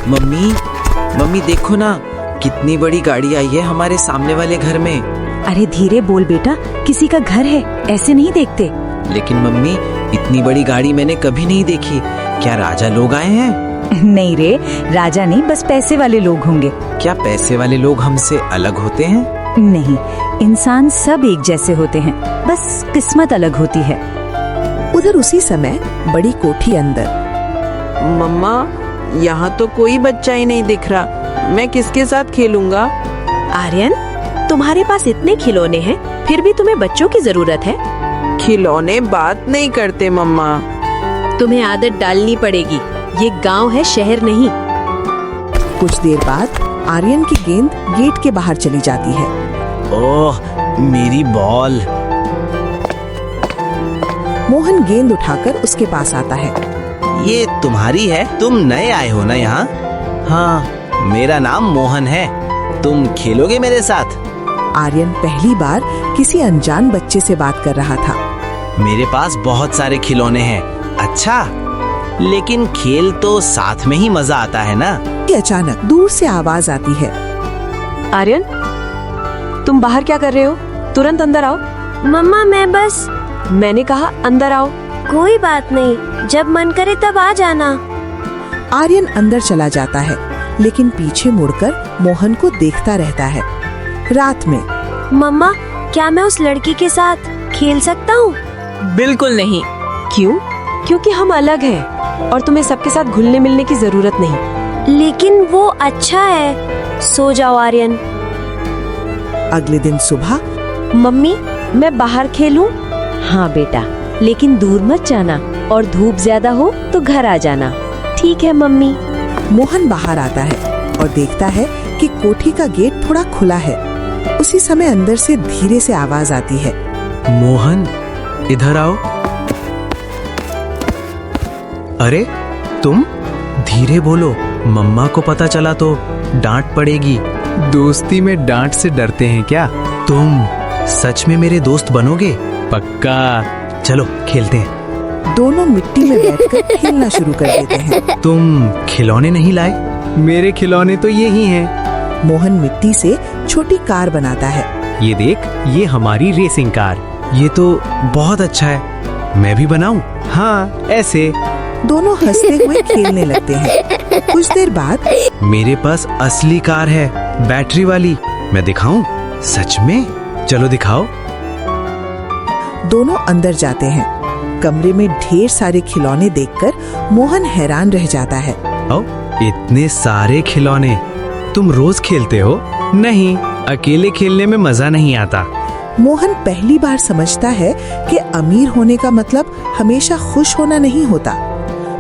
Mummy mummy देखो ना, कितनी बड़ी गाड़ी आई है हमारे सामने वाले घर में। अरे धीरे बोल बेटा, किसी का घर है, ऐसे नहीं देखते। लेकिन मम्मी, इतनी बड़ी गाड़ी मैंने कभी नहीं देखी। क्या राजा लोग आए हैं? नहीं रे, राजा नहीं, बस पैसे वाले लोग होंगे। क्या पैसे वाले लोग हमसे अलग होते हैं? नहीं, इंसान सब एक जैसे होते हैं, बस किस्मत अलग होती है। उधर उसी समय बड़ी कोठी अंदर। मम्मा, यहाँ तो कोई बच्चा ही नहीं दिख रहा, मैं किसके साथ खेलूंगा? आर्यन, तुम्हारे पास इतने खिलौने हैं, फिर भी तुम्हें बच्चों की जरूरत है? खिलौने बात नहीं करते मम्मा। तुम्हें आदत डालनी पड़ेगी, ये गांव है, शहर नहीं। कुछ देर बाद आर्यन की गेंद गेट के बाहर चली जाती है। ओह, मेरी बॉल। मोहन गेंद उठाकर उसके पास आता है। ये तुम्हारी है? तुम नए आए हो ना यहाँ? हाँ, मेरा नाम मोहन है। तुम खेलोगे मेरे साथ? आर्यन पहली बार किसी अनजान बच्चे से बात कर रहा था। मेरे पास बहुत सारे खिलौने हैं। अच्छा, लेकिन खेल तो साथ में ही मजा आता है ना? कि अचानक दूर से आवाज आती है। आर्यन, तुम बाहर क्या कर रहे हो? तुरंत अंदर आओ। मम्मा, मैं बस। मैंने कहा अंदर आओ। कोई बात नहीं, जब मन करे तब आ जाना। आर्यन अंदर चला जाता है, लेकिन पीछे मुड़कर मोहन को देखता रहता है। रात में मम्मा, क्या मैं उस लड़की के साथ खेल सकता हूँ? बिल्कुल नहीं। क्यों? क्योंकि हम अलग हैं और तुम्हें सबके साथ घुलने मिलने की जरूरत नहीं। लेकिन वो अच्छा है। सो जाओ आर्यन। अगले दिन सुबह। मम्मी, मैं बाहर खेलूं? हाँ बेटा, लेकिन दूर मत जाना और धूप ज्यादा हो तो घर आ जाना। ठीक है मम्मी। मोहन बाहर आता है और देखता है कि कोठी का गेट थोड़ा खुला है। उसी समय अंदर से धीरे से आवाज आती है। मोहन, इधर आओ। अरे तुम, धीरे बोलो, मम्मा को पता चला तो डांट पड़ेगी। दोस्ती में डांट से डरते हैं क्या? तुम सच में मेरे दोस्त बनोगे? पक्का? चलो खेलते हैं। दोनों मिट्टी में बैठकर खेलना शुरू कर देते हैं। तुम खिलौने नहीं लाए? मेरे खिलौने तो ये ही हैं। मोहन मिट्टी से छोटी कार बनाता है। ये देख, ये हमारी रेसिंग कार। ये तो बहुत अच्छा है, मैं भी बनाऊं? हाँ, ऐसे। दोनों हंसते हुए खेलने लगते हैं। कुछ देर बाद मेरे पास असली कार है, बैटरी वाली। मैं दिखाऊं? सच में? चलो दिखाओ। दोनों अंदर जाते हैं। कमरे में ढेर सारे खिलौने देखकर मोहन हैरान रह जाता है। ओ, इतने सारे खिलौने। तुम रोज खेलते हो? नहीं, अकेले खेलने में मजा नहीं आता। मोहन पहली बार समझता है कि अमीर होने का मतलब हमेशा खुश होना नहीं होता।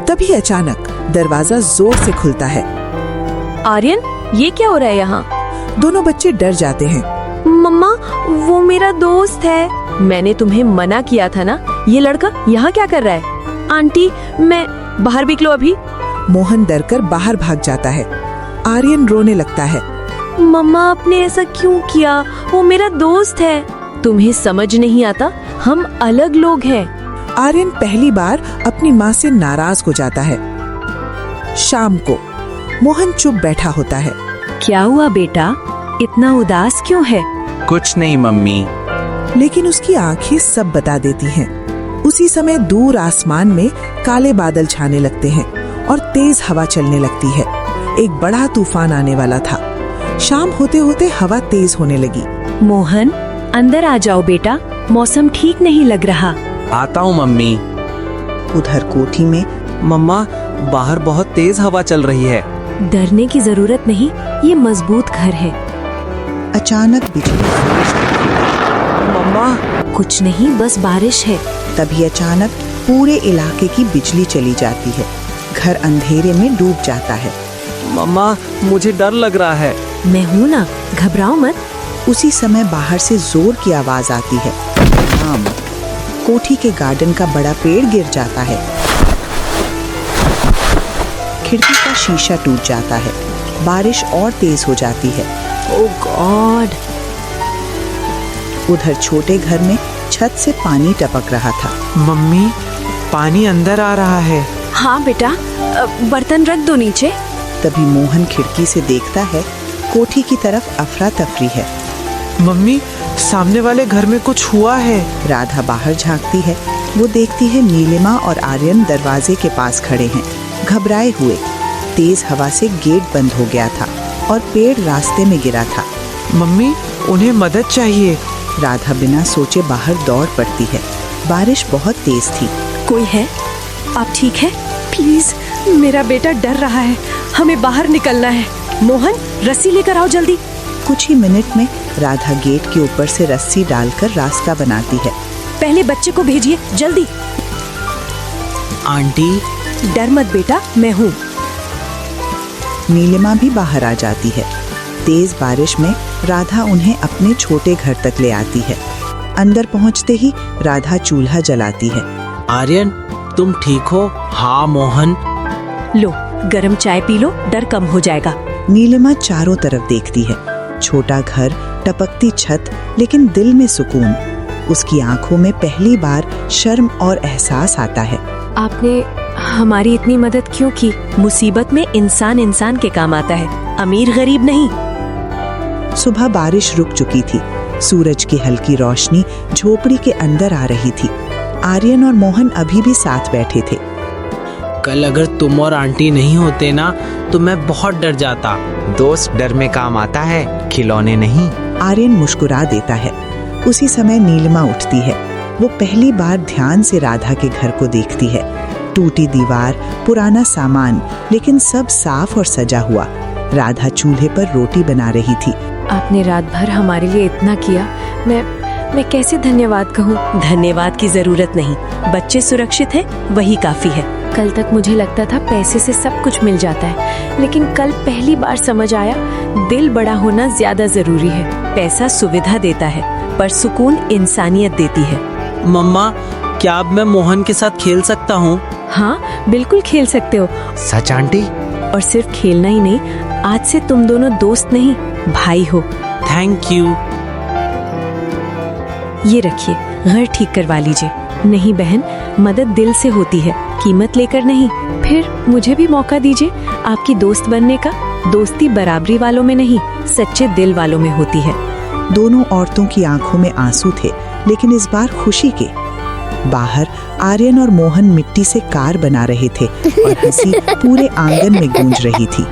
तभी अचानक दरवाजा जोर से खुलता है। आर्यन, ये क्या हो रहा है यहाँ? दोनों बच्चे डर जाते हैं। मम्मा, वो मेरा दोस्त है। मैंने तुम्हें मना किया था ना। ये लड़का यहाँ क्या कर रहा है? आंटी, मैं बाहर निकलो अभी। मोहन डरकर बाहर भाग जाता है। आर्यन रोने लगता है। मम्मा, आपने ऐसा क्यों किया? वो मेरा दोस्त है। तुम्हें समझ नहीं आता, हम अलग लोग हैं। आर्यन पहली बार अपनी माँ से नाराज हो जाता है। शाम को मोहन चुप बैठा होता है। क्या हुआ बेटा, इतना उदास क्यों है? कुछ नहीं मम्मी। लेकिन उसकी आंखें सब बता देती हैं। उसी समय दूर आसमान में काले बादल छाने लगते हैं और तेज हवा चलने लगती है। एक बड़ा तूफान आने वाला था। शाम होते होते हवा तेज होने लगी। मोहन, अंदर आ जाओ बेटा, मौसम ठीक नहीं लग रहा। आता हूँ मम्मी। उधर कोठी में मम्मा, बाहर बहुत तेज हवा चल रही है। डरने की जरूरत नहीं, ये मजबूत घर है। अचानक बिजली। मम्मा, कुछ नहीं, बस बारिश है। तभी अचानक पूरे इलाके की बिजली चली जाती है। घर अंधेरे में डूब जाता है। मम्मा, मुझे डर लग रहा है। मैं हूँ ना, घबराओ मत। उसी समय बाहर से जोर की आवाज आती है। कोठी के गार्डन का बड़ा पेड़ गिर जाता है। खिड़की का शीशा टूट जाता है। बारिश और तेज हो जाती है। ओह गॉड! उधर छोटे घर में छत से पानी टपक रहा था। मम्मी, पानी अंदर आ रहा है। हाँ बेटा, बर्तन रख दो नीचे। तभी मोहन खिड़की से देखता है कोठी की तरफ अफरा तफरी है। मम्मी, सामने वाले घर में कुछ हुआ है। राधा बाहर झांकती है। वो देखती है नीलिमा और आर्यन दरवाजे के पास खड़े हैं, घबराए हुए। तेज हवा से गेट बंद हो गया था और पेड़ रास्ते में गिरा था। मम्मी, उन्हें मदद चाहिए। राधा बिना सोचे बाहर दौड़ पड़ती है। बारिश बहुत तेज थी। कोई है? आप ठीक है? प्लीज, मेरा बेटा डर रहा है, हमें बाहर निकलना है। मोहन, रस्सी लेकर आओ जल्दी। कुछ ही मिनट में राधा गेट के ऊपर से रस्सी डालकर रास्ता बनाती है। पहले बच्चे को भेजिए, जल्दी। आंटी, डर मत बेटा, मैं हूँ। नीलिमा भी बाहर आ जाती है। तेज बारिश में राधा उन्हें अपने छोटे घर तक ले आती है। अंदर पहुंचते ही राधा चूल्हा जलाती है। आर्यन, तुम ठीक हो? हाँ मोहन। लो, गरम चाय पी लो, डर कम हो जाएगा। नीलिमा चारों तरफ देखती है। छोटा घर, टपकती छत, लेकिन दिल में सुकून। उसकी आंखों में पहली बार शर्म और एहसास आता है। आपने हमारी इतनी मदद क्यों की? मुसीबत में इंसान इंसान के काम आता है, अमीर गरीब नहीं। सुबह बारिश रुक चुकी थी। सूरज की हल्की रोशनी झोपड़ी के अंदर आ रही थी। आर्यन और मोहन अभी भी साथ बैठे थे। कल अगर तुम और आंटी नहीं होते ना तो मैं बहुत डर जाता। दोस्त डर में काम आता है, खिलौने नहीं। आर्यन मुस्कुरा देता है। उसी समय नीलिमा उठती है। वो पहली बार ध्यान से राधा के घर को देखती है। टूटी दीवार, पुराना सामान, लेकिन सब साफ और सजा हुआ। राधा चूल्हे पर रोटी बना रही थी। आपने रात भर हमारे लिए इतना किया, मैं कैसे धन्यवाद कहूँ? धन्यवाद की जरूरत नहीं, बच्चे सुरक्षित हैं, वही काफी है। कल तक मुझे लगता था पैसे से सब कुछ मिल जाता है, लेकिन कल पहली बार समझ आया दिल बड़ा होना ज्यादा जरूरी है। पैसा सुविधा देता है, पर सुकून इंसानियत देती है। मम्मा, क्या अब मैं मोहन के साथ खेल सकता हूँ? हाँ, बिल्कुल खेल सकते हो। सच आंटी? और सिर्फ खेलना ही नहीं, आज से तुम दोनों दोस्त नहीं, भाई हो। Thank you. ये रखिए, घर ठीक करवा लीजिए। नहीं बहन, मदद दिल से होती है, कीमत लेकर नहीं। फिर मुझे भी मौका दीजिए आपकी दोस्त बनने का। दोस्ती बराबरी वालों में नहीं, सच्चे दिल वालों में होती है। दोनों औरतों की आंखों में आंसू थे, लेकिन इस बार खुशी के। बाहर आर्यन और मोहन मिट्टी से कार बना रहे थे और हंसी पूरे आंगन में गूंज रही थी।